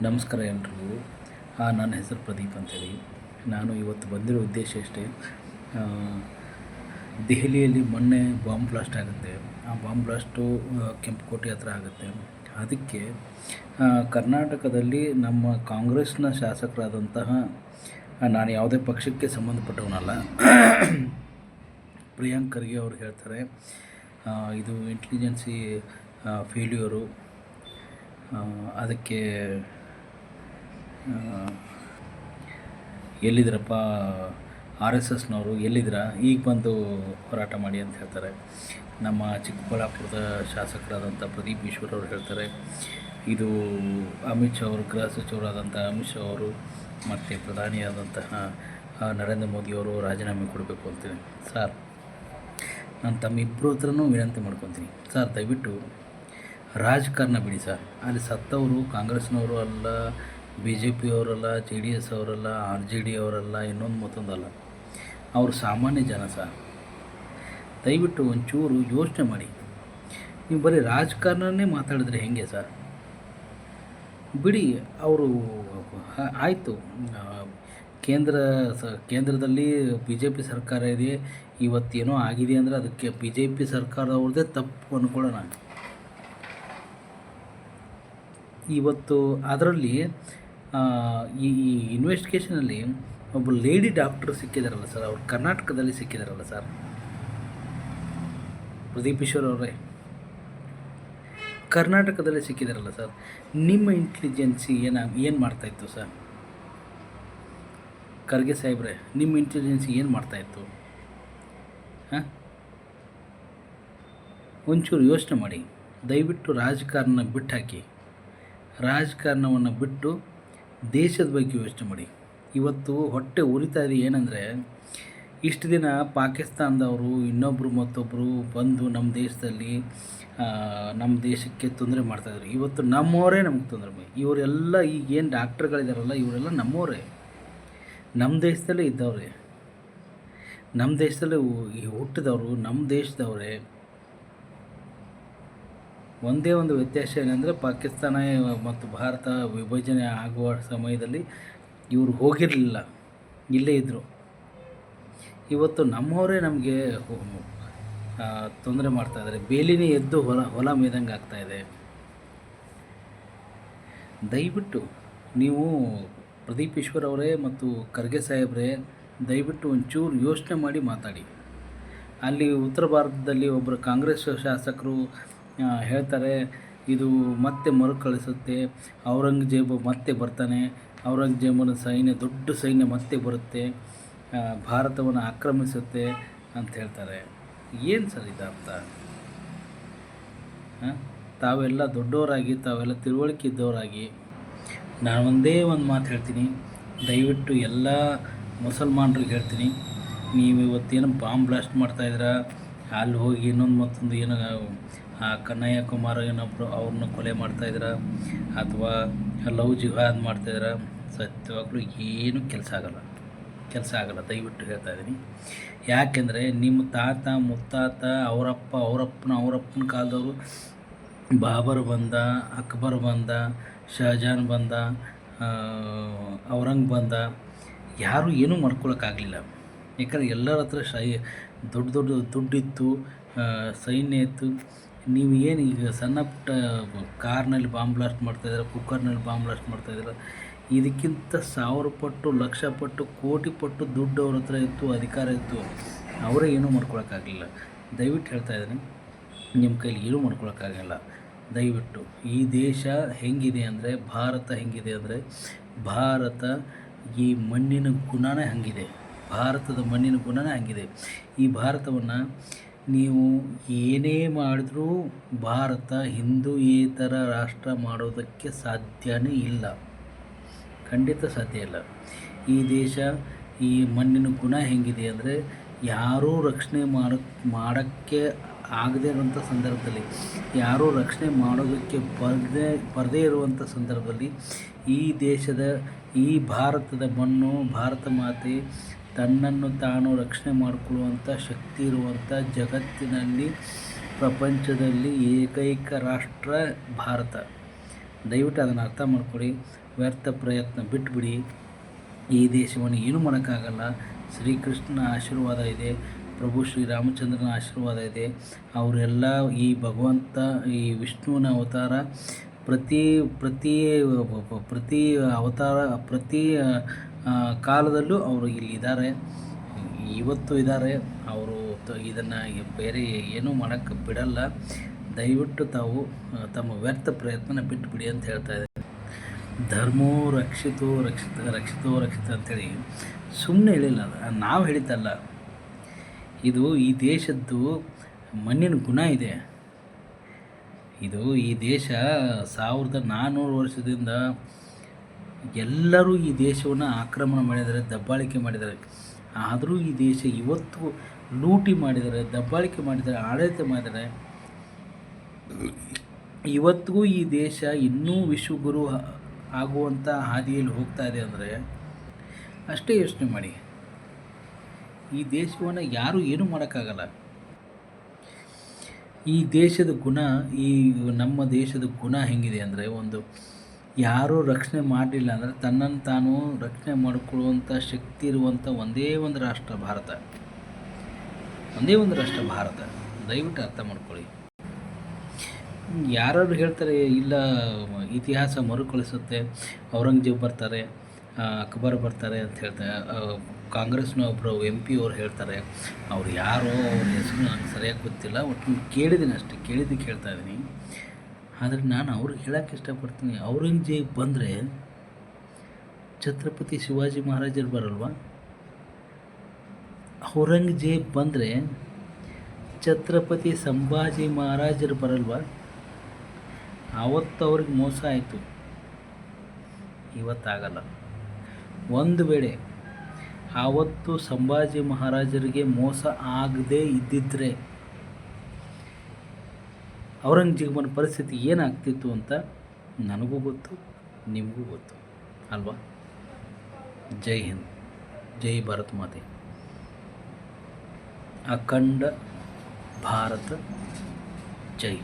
ನಮಸ್ಕಾರ ಎಲ್ರಿಗೂ. ನನ್ನ ಹೆಸರು ಪ್ರದೀಪ್ ಅಂತೇಳಿ. ನಾನು ಇವತ್ತು ಬಂದಿರೋ ಉದ್ದೇಶ ಇಷ್ಟೇ. ದೆಹಲಿಯಲ್ಲಿ ಮೊನ್ನೆ ಬಾಂಬ್ ಬ್ಲಾಸ್ಟ್ ಆಗುತ್ತೆ. ಆ ಬಾಂಬ್ ಬ್ಲಾಸ್ಟು ಕೆಂಪುಕೋಟೆ ಹತ್ರ ಆಗುತ್ತೆ. ಅದಕ್ಕೆ ಕರ್ನಾಟಕದಲ್ಲಿ ನಮ್ಮ ಕಾಂಗ್ರೆಸ್ನ ಶಾಸಕರಾದಂತಹ, ನಾನು ಯಾವುದೇ ಪಕ್ಷಕ್ಕೆ ಸಂಬಂಧಪಟ್ಟವನಲ್ಲ, ಪ್ರಿಯಾಂಕ್ ಖರ್ಗೆ ಅವರು ಹೇಳ್ತಾರೆ ಇದು ಇಂಟೆಲಿಜೆನ್ಸಿ ಫೇಲ್ಯೂರು. ಅದಕ್ಕೆ ಎಲ್ಲಿದ್ದೀರಪ್ಪ RSSನವರು, ಎಲ್ಲಿದ್ದೀರ, ಈಗ ಬಂದು ಹೋರಾಟ ಮಾಡಿ ಅಂತ ಹೇಳ್ತಾರೆ. ನಮ್ಮ ಚಿಕ್ಕಬಳ್ಳಾಪುರದ ಶಾಸಕರಾದಂಥ ಪ್ರದೀಪ್ ಈಶ್ವರ್ ಅವರು ಹೇಳ್ತಾರೆ ಇದು ಅಮಿತ್ ಶಾ ಅವರು, ಗೃಹ ಸಚಿವರಾದಂಥ ಅಮಿತ್ ಶಾ ಅವರು ಮತ್ತು ಪ್ರಧಾನಿಯಾದಂತಹ ನರೇಂದ್ರ ಮೋದಿಯವರು ರಾಜೀನಾಮೆ ಕೊಡಬೇಕು ಅಂತೇಳಿ. ಸರ್, ನಾನು ತಮ್ಮಿಬ್ಬರ ಹತ್ರನೂ ವಿನಂತಿ ಮಾಡ್ಕೊತೀನಿ. ಸರ್, ದಯವಿಟ್ಟು ರಾಜಕಾರಣ ಬಿಡಿ ಸರ್. ಅಲ್ಲಿ ಸತ್ತವರು ಕಾಂಗ್ರೆಸ್ನವರು ಅಲ್ಲ, BJP ಅವರಲ್ಲ, JDS ಅವರಲ್ಲ, RJD ಅವರಲ್ಲ, ಇನ್ನೊಂದು ಮತ್ತೊಂದಲ್ಲ, ಅವರು ಸಾಮಾನ್ಯ ಜನ ಸರ್. ದಯವಿಟ್ಟು ಒಂಚೂರು ಯೋಚನೆ ಮಾಡಿ. ನೀವು ಬರೀ ರಾಜಕಾರಣನೇ ಮಾತಾಡಿದ್ರೆ ಹೇಗೆ ಸರ್? ಬಿಡಿ, ಅವರು ಆಯಿತು, ಕೇಂದ್ರದಲ್ಲಿ BJP ಸರ್ಕಾರ ಇದೆ, ಇವತ್ತೇನೋ ಆಗಿದೆ ಅಂದರೆ ಅದಕ್ಕೆ BJP ಸರ್ಕಾರದವ್ರದ್ದೇ ತಪ್ಪು ಅಂದ್ಕೊಳ್ಳೋಣ. ಇವತ್ತು ಅದರಲ್ಲಿ ಈ ಇನ್ವೆಸ್ಟಿಗೇಷನಲ್ಲಿ ಒಬ್ಬ ಲೇಡಿ ಡಾಕ್ಟರ್ ಸಿಕ್ಕಿದಾರಲ್ಲ ಸರ್, ಅವ್ರು ಕರ್ನಾಟಕದಲ್ಲಿ ಸಿಕ್ಕಿದಾರಲ್ಲ ಸರ್, ಪ್ರದೀಪ್ ಈಶ್ವರ್ ಅವರೇ ಕರ್ನಾಟಕದಲ್ಲಿ ಸಿಕ್ಕಿದಾರಲ್ಲ ಸರ್. ನಿಮ್ಮ ಇಂಟೆಲಿಜೆನ್ಸಿ ಏನು ಮಾಡ್ತಾಯಿತ್ತು ಸರ್? ಖರ್ಗೆ ಸಾಹೇಬ್ರೆ, ನಿಮ್ಮ ಇಂಟೆಲಿಜೆನ್ಸಿ ಏನು ಮಾಡ್ತಾಯಿತ್ತು? ಹಾಂ, ಒಂಚೂರು ಯೋಚನೆ ಮಾಡಿ. ದಯವಿಟ್ಟು ರಾಜಕಾರಣ ಬಿಟ್ಟು ಹಾಕಿ. ರಾಜಕಾರಣವನ್ನು ಬಿಟ್ಟು ದೇಶದ ಬಗ್ಗೆ ಯೋಚನೆ ಮಾಡಿ. ಇವತ್ತು ಹೊಟ್ಟೆ ಉರಿತಾ ಇದೆ. ಏನಂದರೆ, ಇಷ್ಟು ದಿನ ಪಾಕಿಸ್ತಾನದವರು ಇನ್ನೊಬ್ಬರು ಮತ್ತೊಬ್ಬರು ಬಂದು ನಮ್ಮ ದೇಶಕ್ಕೆ ತೊಂದರೆ ಮಾಡ್ತಾಯಿದ್ರು. ಇವತ್ತು ನಮ್ಮವರೇ ನಮಗೆ ತೊಂದರೆ. ಇವರೆಲ್ಲ ಈಗೇನು ಡಾಕ್ಟ್ರುಗಳಿದಾರಲ್ಲ, ಇವರೆಲ್ಲ ನಮ್ಮವರೇ, ನಮ್ಮ ದೇಶದಲ್ಲೇ ಇದ್ದವ್ರೆ, ನಮ್ಮ ದೇಶದಲ್ಲೇ ಹುಟ್ಟಿದವರು, ನಮ್ಮ ದೇಶದವರೇ. ಒಂದೇ ಒಂದು ವ್ಯತ್ಯಾಸ ಏನಂದರೆ, ಪಾಕಿಸ್ತಾನ ಮತ್ತು ಭಾರತ ವಿಭಜನೆ ಆಗುವ ಸಮಯದಲ್ಲಿ ಇವರು ಹೋಗಿರಲಿಲ್ಲ, ಇಲ್ಲೇ ಇದ್ದರು. ಇವತ್ತು ನಮ್ಮವರೇ ನಮಗೆ ತೊಂದರೆ ಮಾಡ್ತಾಯಿದ್ದಾರೆ. ಬೇಲಿನೇ ಎದ್ದು ಹೊಲ ಮೇದಂಗೆ ಆಗ್ತಾಯಿದೆ. ದಯವಿಟ್ಟು ನೀವು ಪ್ರದೀಪ್ ಈಶ್ವರ್ ಅವರೇ ಮತ್ತು ಖರ್ಗೆ ಸಾಹೇಬ್ರೇ, ದಯವಿಟ್ಟು ಒಂಚೂರು ಯೋಚನೆ ಮಾಡಿ ಮಾತಾಡಿ. ಅಲ್ಲಿ ಉತ್ತರ ಭಾರತದಲ್ಲಿ ಒಬ್ಬರು ಕಾಂಗ್ರೆಸ್ ಶಾಸಕರು ಹೇಳ್ತಾರೆ ಇದು ಮತ್ತೆ ಮರುಕಳಿಸುತ್ತೆ, ಔರಂಗಜೇಬ ಮತ್ತೆ ಬರ್ತಾನೆ, ಔರಂಗಜೇಬನ ದೊಡ್ಡ ಸೈನ್ಯ ಮತ್ತೆ ಬರುತ್ತೆ, ಭಾರತವನ್ನು ಆಕ್ರಮಿಸುತ್ತೆ ಅಂತ ಹೇಳ್ತಾರೆ. ಏನು ಸರ್ ಇದು ಅರ್ಥ? ತಾವೆಲ್ಲ ದೊಡ್ಡವರಾಗಿ, ತಾವೆಲ್ಲ ತಿಳುವಳಿಕೆ ಇದ್ದವರಾಗಿ, ನಾನು ಒಂದೇ ಒಂದು ಮಾತು ಹೇಳ್ತೀನಿ. ದಯವಿಟ್ಟು ಎಲ್ಲ ಮುಸಲ್ಮಾನರಿಗೆ ಹೇಳ್ತೀನಿ, ನೀವು ಇವತ್ತೇನು ಬಾಂಬ್ ಬ್ಲಾಸ್ಟ್ ಮಾಡ್ತಾಯಿದ್ದೀರಾ, ಅಲ್ಲಿ ಹೋಗಿ ಇನ್ನೊಂದು ಮತ್ತೊಂದು ಏನೋ ಕನ್ನಯ್ಯ ಕುಮಾರ್ ಏನೊಬ್ಬರು ಅವ್ರನ್ನ ಕೊಲೆ ಮಾಡ್ತಾಯಿದ್ದೀರಾ, ಅಥವಾ ಲವ್ ಜಿಹಾದ್ ಮಾಡ್ತಾಯಿದ್ದೀರಾ, ಸತ್ಯವಾಗ್ಲೂ ಏನೂ ಕೆಲಸ ಆಗಲ್ಲ. ದಯವಿಟ್ಟು ಹೇಳ್ತಾಯಿದ್ದೀನಿ. ಯಾಕೆಂದರೆ ನಿಮ್ಮ ತಾತ ಮುತ್ತಾತ ಅವರಪ್ಪನ ಕಾಲದವರು ಬಾಬರ್ ಬಂದ, ಅಕ್ಬರ್ ಬಂದ, ಶಹಜಾನ್ ಬಂದ, ಔರಂಗ್ ಬಂದ, ಯಾರೂ ಏನೂ ಮಾಡ್ಕೊಳಕ್ಕಾಗಲಿಲ್ಲ. ಯಾಕಂದರೆ ಎಲ್ಲರ ಹತ್ರ ದೊಡ್ಡ ದುಡ್ಡಿತ್ತು, ಸೈನ್ಯ ಇತ್ತು. ನೀವು ಏನು ಈಗ ಸಣ್ಣ ಪುಟ್ಟ ಕಾರ್ನಲ್ಲಿ ಬಾಂಬ್ ಬ್ಲಾಸ್ಟ್ ಮಾಡ್ತಾಯಿದ್ದೀರ, ಕುಕ್ಕರ್ನಲ್ಲಿ ಬಾಂಬ್ ಬ್ಲಾಸ್ಟ್ ಮಾಡ್ತಾಯಿದ್ದೀರ, ಇದಕ್ಕಿಂತ 1000 ಪಟ್ಟು, 1,00,000 ಪಟ್ಟು, ಕೋಟಿ ಪಟ್ಟು ದುಡ್ಡು ಅವ್ರ ಹತ್ರ ಇತ್ತು, ಅಧಿಕಾರ ಇತ್ತು, ಅವರೇ ಏನೂ ಮಾಡ್ಕೊಳಕ್ಕಾಗಲಿಲ್ಲ. ದಯವಿಟ್ಟು ಹೇಳ್ತಾಯಿದ್ದೀನಿ, ನಿಮ್ಮ ಕೈಲಿ ಏನೂ ಮಾಡ್ಕೊಳಕ್ಕಾಗಲ್ಲ. ದಯವಿಟ್ಟು ಈ ದೇಶ ಹೆಂಗಿದೆ ಅಂದರೆ, ಭಾರತ ಹೆಂಗಿದೆ ಅಂದರೆ, ಭಾರತ ಈ ಮಣ್ಣಿನ ಗುಣನೇ ಹಂಗಿದೆ. ಭಾರತದ ಮಣ್ಣಿನ ಗುಣನೇ ಹಂಗಿದೆ. ಈ ಭಾರತವನ್ನು ನೀವು ಏನೇ ಮಾಡಿದ್ರೂ ಭಾರತ ಹಿಂದೂಯೇತರ ರಾಷ್ಟ್ರ ಮಾಡೋದಕ್ಕೆ ಸಾಧ್ಯವೇ ಇಲ್ಲ, ಖಂಡಿತ ಸಾಧ್ಯ ಇಲ್ಲ. ಈ ದೇಶ, ಈ ಮಣ್ಣಿನ ಗುಣ ಹೆಂಗಿದೆ ಅಂದರೆ, ಯಾರೂ ರಕ್ಷಣೆ ಮಾಡೋಕ್ಕೆ ಆಗದೇ ಇರುವಂಥ ಸಂದರ್ಭದಲ್ಲಿ, ಯಾರೂ ರಕ್ಷಣೆ ಮಾಡೋದಕ್ಕೆ ಬರದೇ ಇರುವಂಥ ಸಂದರ್ಭದಲ್ಲಿ, ಈ ದೇಶದ, ಈ ಭಾರತದ ಮಣ್ಣು, ಭಾರತ ಮಾತೆ ತನ್ನನ್ನು ತಾನು ರಕ್ಷಣೆ ಮಾಡಿಕೊಳ್ಳುವಂಥ ಶಕ್ತಿ ಇರುವಂಥ ಜಗತ್ತಿನಲ್ಲಿ ಪ್ರಪಂಚದಲ್ಲಿ ಏಕೈಕ ರಾಷ್ಟ್ರ ಭಾರತ. ದಯವಿಟ್ಟು ಅದನ್ನು ಅರ್ಥ ಮಾಡ್ಕೊಳ್ಳಿ. ವ್ಯರ್ಥ ಪ್ರಯತ್ನ ಬಿಟ್ಬಿಡಿ. ಈ ದೇಶವನ್ನು ಏನೂ ಮಾಡೋಕ್ಕಾಗಲ್ಲ. ಶ್ರೀಕೃಷ್ಣನ ಆಶೀರ್ವಾದ ಇದೆ, ಪ್ರಭು ಶ್ರೀರಾಮಚಂದ್ರನ ಆಶೀರ್ವಾದ ಇದೆ. ಅವರೆಲ್ಲ ಈ ಭಗವಂತ, ಈ ವಿಷ್ಣುವಿನ ಅವತಾರ, ಪ್ರತಿ ಪ್ರತಿ ಪ್ರತಿ ಅವತಾರ, ಪ್ರತಿ ಕಾಲದಲ್ಲೂ ಅವರು ಇಲ್ಲಿದ್ದಾರೆ, ಇವತ್ತು ಇದ್ದಾರೆ. ಅವರು ಇದನ್ನು ಬೇರೆ ಏನೂ ಮಾಡೋಕ್ಕೆ ಬಿಡಲ್ಲ. ದಯವಿಟ್ಟು ತಾವು ತಮ್ಮ ವ್ಯರ್ಥ ಪ್ರಯತ್ನ ಬಿಟ್ಟುಬಿಡಿ ಅಂತ ಹೇಳ್ತಾ ಇದ್ದಾರೆ. ಧರ್ಮೋ ರಕ್ಷಿತೋ ರಕ್ಷಿತ ಅಂಥೇಳಿ ಸುಮ್ಮನೆ ಹೇಳಿಲ್ಲ, ನಾವು ಹೇಳಿದ್ದಲ್ಲ. ಇದು ಈ ದೇಶದ್ದು ಮಣ್ಣಿನ ಗುಣ ಇದೆ. ಇದು ಈ ದೇಶ 1400 ವರ್ಷದಿಂದ ಎಲ್ಲರೂ ಈ ದೇಶವನ್ನು ಆಕ್ರಮಣ ಮಾಡಿದ್ದಾರೆ, ದಬ್ಬಾಳಿಕೆ ಮಾಡಿದ್ದಾರೆ. ಆದರೂ ಈ ದೇಶ ಇವತ್ತು ಲೂಟಿ ಮಾಡಿದ್ದಾರೆ, ದಬ್ಬಾಳಿಕೆ ಮಾಡಿದ್ದಾರೆ, ಆಡಳಿತ ಮಾಡಿದ್ದಾರೆ. ಇವತ್ತಿಗೂ ಈ ದೇಶ ಇನ್ನೂ ವಿಶ್ವಗುರು ಆಗುವಂಥ ಹಾದಿಯಲ್ಲಿ ಹೋಗ್ತಾ ಇದೆ ಅಂದರೆ ಅಷ್ಟೇ ಯೋಚನೆ ಮಾಡಿ. ಈ ದೇಶವನ್ನು ಯಾರೂ ಏನೂ ಮಾಡೋಕ್ಕಾಗಲ್ಲ. ಈ ದೇಶದ ಗುಣ, ಈ ನಮ್ಮ ದೇಶದ ಗುಣ ಹೆಂಗಿದೆ ಅಂದರೆ, ಒಂದು ಯಾರೂ ರಕ್ಷಣೆ ಮಾಡಲಿಲ್ಲ ಅಂದರೆ ತನ್ನನ್ನು ತಾನು ರಕ್ಷಣೆ ಮಾಡಿಕೊಳ್ಳುವಂಥ ಶಕ್ತಿ ಇರುವಂಥ ಒಂದೇ ಒಂದು ರಾಷ್ಟ್ರ ಭಾರತ. ಒಂದೇ ಒಂದು ರಾಷ್ಟ್ರ ಭಾರತ. ದಯವಿಟ್ಟು ಅರ್ಥ ಮಾಡ್ಕೊಳ್ಳಿ. ಯಾರಾದ್ರು ಹೇಳ್ತಾರೆ ಇಲ್ಲ ಇತಿಹಾಸ ಮರುಕಳಿಸುತ್ತೆ, ಔರಂಗಜೇಬ್ ಬರ್ತಾರೆ, ಅಕ್ಬರ್ ಬರ್ತಾರೆ ಅಂತ ಹೇಳ್ತಾರೆ. ಕಾಂಗ್ರೆಸ್ನ ಒಬ್ಬರು MP ಅವ್ರು ಹೇಳ್ತಾರೆ. ಅವ್ರು ಯಾರೋ ಅವ್ರ ಹೆಸರು ನನಗೆ ಸರಿಯಾಗಿ ಗೊತ್ತಿಲ್ಲ, ಒಟ್ಟು ಕೇಳಿದ್ದೀನಿ ಅಷ್ಟೇ, ಕೇಳಿದ್ದಕ್ಕೆ ಹೇಳ್ತಾ ಇದ್ದೀನಿ. ಆದರೆ ನಾನು ಅವ್ರಿಗೆ ಹೇಳೋಕ್ಕೆ ಇಷ್ಟಪಡ್ತೀನಿ, ಔರಂಗಜೇಬ್ ಬಂದರೆ ಛತ್ರಪತಿ ಶಿವಾಜಿ ಮಹಾರಾಜರು ಬರಲ್ವಾ? ಔರಂಗಜೇಬ್ ಬಂದರೆ ಛತ್ರಪತಿ ಸಂಭಾಜಿ ಮಹಾರಾಜರು ಬರಲ್ವಾ? ಆವತ್ತು ಅವ್ರಿಗೆ ಮೋಸ ಆಯಿತು, ಇವತ್ತಾಗಲ್ಲ. ಒಂದು ವೇಳೆ ಆವತ್ತು ಸಂಭಾಜಿ ಮಹಾರಾಜರಿಗೆ ಮೋಸ ಆಗದೇ ಇದ್ದಿದ್ದರೆ ಔರಂಗಜೇಬನ ಪರಿಸ್ಥಿತಿ ಏನಾಗ್ತಿತ್ತು ಅಂತ ನನಗೂ ಗೊತ್ತು, ನಿಮಗೂ ಗೊತ್ತು ಅಲ್ವಾ? ಜೈ ಹಿಂದ್, ಜೈ ಭಾರತ್ ಮಾತೆ. ಅಖಂಡ ಭಾರತ ಜೈ.